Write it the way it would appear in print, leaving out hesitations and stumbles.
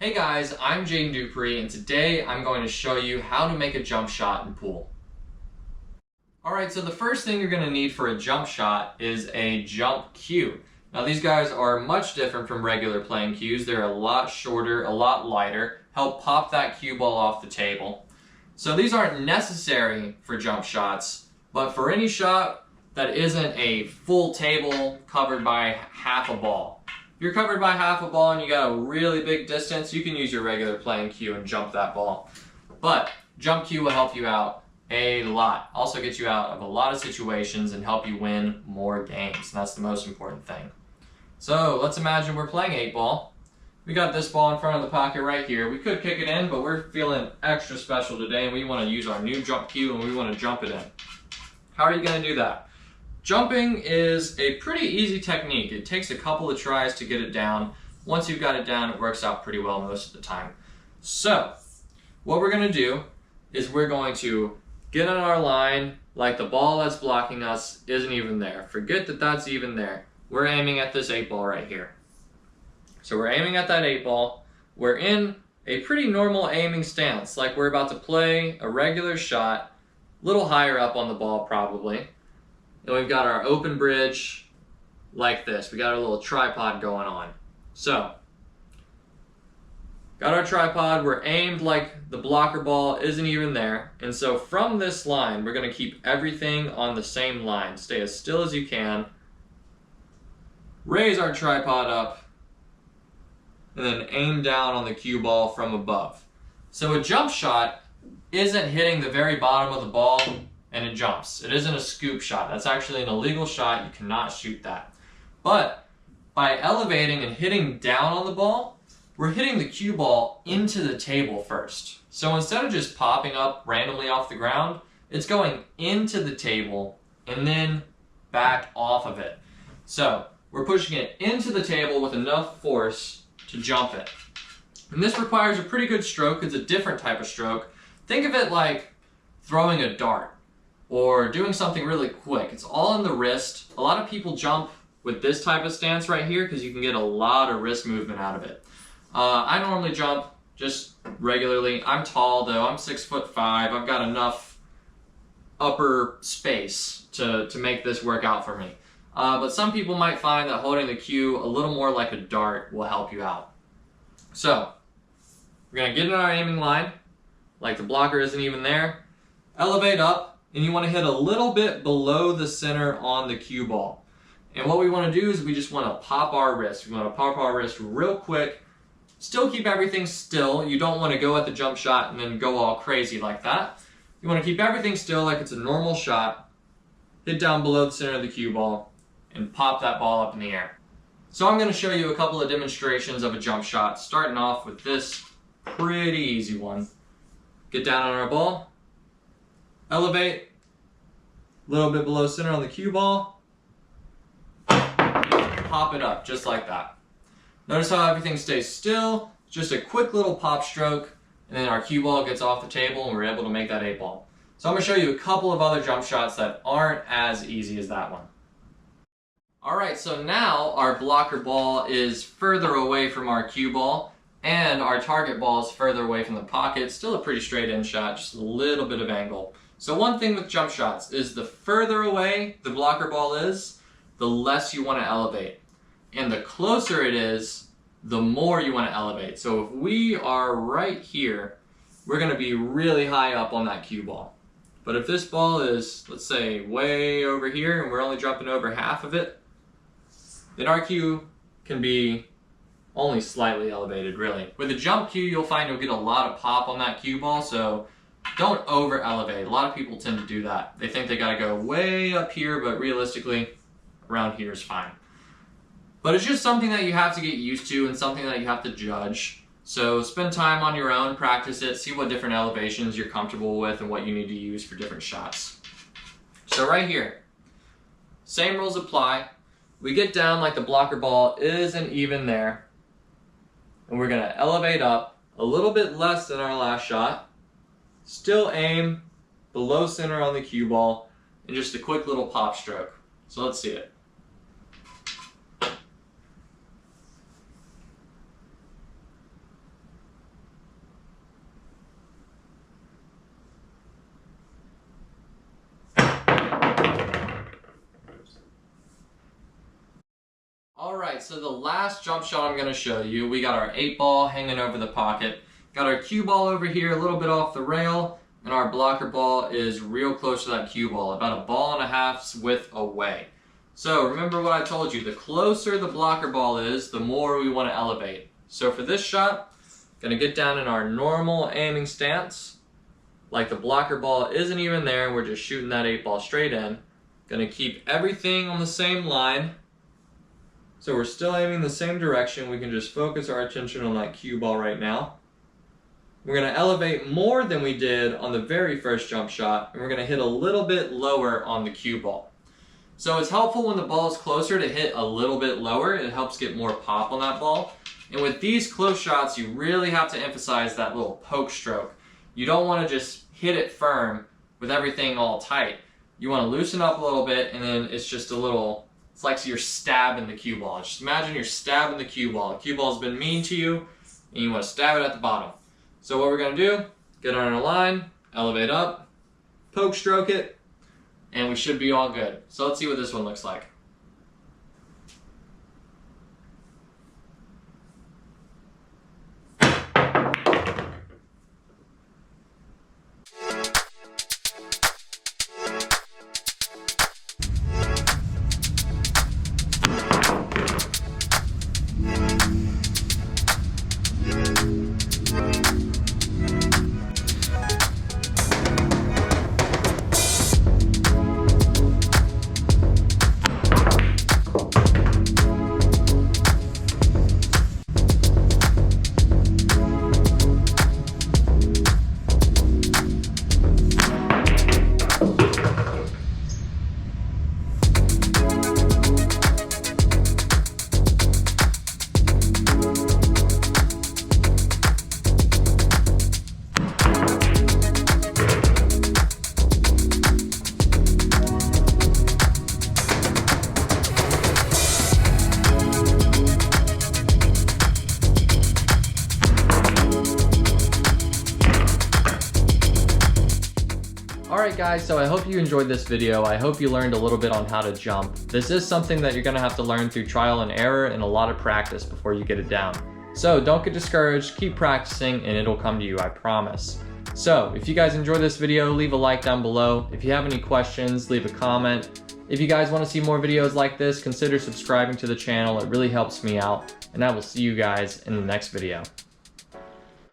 Hey guys, I'm Jaden Dupree, and today I'm going to show you how to make a jump shot in pool. Alright, so the first thing you're going to need for a jump shot is a jump cue. Now these guys are much different from regular playing cues. They're a lot shorter, a lot lighter, help pop that cue ball off the table. So these aren't necessary for jump shots, but for any shot that isn't a full table covered by half a ball. If you're covered by half a ball and you got a really big distance, you can use your regular playing cue and jump that ball. But jump cue will help you out a lot. Also get you out of a lot of situations and help you win more games. And that's the most important thing. So let's imagine we're playing 8-ball. We got this ball in front of the pocket right here. We could kick it in, but we're feeling extra special today and we want to use our new jump cue and we want to jump it in. How are you going to do that? Jumping is a pretty easy technique. It takes a couple of tries to get it down. Once you've got it down, it works out pretty well most of the time. So, what we're going to do is we're going to get on our line like the ball that's blocking us isn't even there. Forget that that's even there. We're aiming at this 8-ball right here. So we're aiming at that 8-ball. We're in a pretty normal aiming stance, like we're about to play a regular shot, a little higher up on the ball probably. And we've got our open bridge like this. We got our little tripod going on. So, got our tripod, we're aimed like the blocker ball isn't even there. And so from this line, we're gonna keep everything on the same line. Stay as still as you can. Raise our tripod up, and then aim down on the cue ball from above. So a jump shot isn't hitting the very bottom of the ball and it jumps. It isn't a scoop shot. That's actually an illegal shot. You cannot shoot that. But by elevating and hitting down on the ball, we're hitting the cue ball into the table first. So instead of just popping up randomly off the ground, it's going into the table and then back off of it. So we're pushing it into the table with enough force to jump it. And this requires a pretty good stroke. It's a different type of stroke. Think of it like throwing a dart or doing something really quick. It's all in the wrist. A lot of people jump with this type of stance right here because you can get a lot of wrist movement out of it. I normally jump just regularly. I'm tall though, I'm 6'5". I've got enough upper space to make this work out for me. But some people might find that holding the cue a little more like a dart will help you out. So, we're gonna get in our aiming line, like the blocker isn't even there, elevate up, and you want to hit a little bit below the center on the cue ball. And what we want to do is we just want to pop our wrist. We want to pop our wrist real quick. Still keep everything still. You don't want to go at the jump shot and then go all crazy like that. You want to keep everything still like it's a normal shot. Hit down below the center of the cue ball and pop that ball up in the air. So I'm going to show you a couple of demonstrations of a jump shot, starting off with this pretty easy one. Get down on our ball. Elevate, a little bit below center on the cue ball, pop it up just like that. Notice how everything stays still, just a quick little pop stroke, and then our cue ball gets off the table and we're able to make that 8-ball. So I'm going to show you a couple of other jump shots that aren't as easy as that one. Alright, so now our blocker ball is further away from our cue ball, and our target ball is further away from the pocket. Still a pretty straight in shot, just a little bit of angle. So one thing with jump shots is the further away the blocker ball is, the less you want to elevate. And the closer it is, the more you want to elevate. So if we are right here, we're going to be really high up on that cue ball. But if this ball is, let's say, way over here and we're only jumping over half of it, then our cue can be only slightly elevated, really. With a jump cue, you'll find you'll get a lot of pop on that cue ball, so don't over elevate. A lot of people tend to do that. They think they gotta go way up here, but realistically, around here is fine. But it's just something that you have to get used to and something that you have to judge. So spend time on your own, practice it, see what different elevations you're comfortable with and what you need to use for different shots. So right here, same rules apply. We get down like the blocker ball isn't even there. And we're gonna elevate up a little bit less than our last shot. Still aim below center on the cue ball and just a quick little pop stroke. So let's see it. Alright, so the last jump shot I'm going to show you, we got our 8 ball hanging over the pocket. Got our cue ball over here, a little bit off the rail, and our blocker ball is real close to that cue ball, about 1.5 balls width away. So remember what I told you, the closer the blocker ball is, the more we want to elevate. So for this shot, going to get down in our normal aiming stance, like the blocker ball isn't even there, we're just shooting that 8 ball straight in. Going to keep everything on the same line. So we're still aiming the same direction. We can just focus our attention on that cue ball right now. We're going to elevate more than we did on the very first jump shot, and we're going to hit a little bit lower on the cue ball. So it's helpful when the ball is closer to hit a little bit lower. It helps get more pop on that ball. And with these close shots, you really have to emphasize that little poke stroke. You don't want to just hit it firm with everything all tight. You want to loosen up a little bit, and then it's just a little... It's like you're stabbing the cue ball. Just imagine you're stabbing the cue ball. The cue ball's been mean to you, and you want to stab it at the bottom. So what we're going to do, get on our line, elevate up, poke stroke it, and we should be all good. So let's see what this one looks like. Alright guys, so I hope you enjoyed this video. I hope you learned a little bit on how to jump. This is something that you're going to have to learn through trial and error and a lot of practice before you get it down. So don't get discouraged, keep practicing, and it'll come to you, I promise. So if you guys enjoyed this video, leave a like down below. If you have any questions, leave a comment. If you guys want to see more videos like this, consider subscribing to the channel. It really helps me out, and I will see you guys in the next video.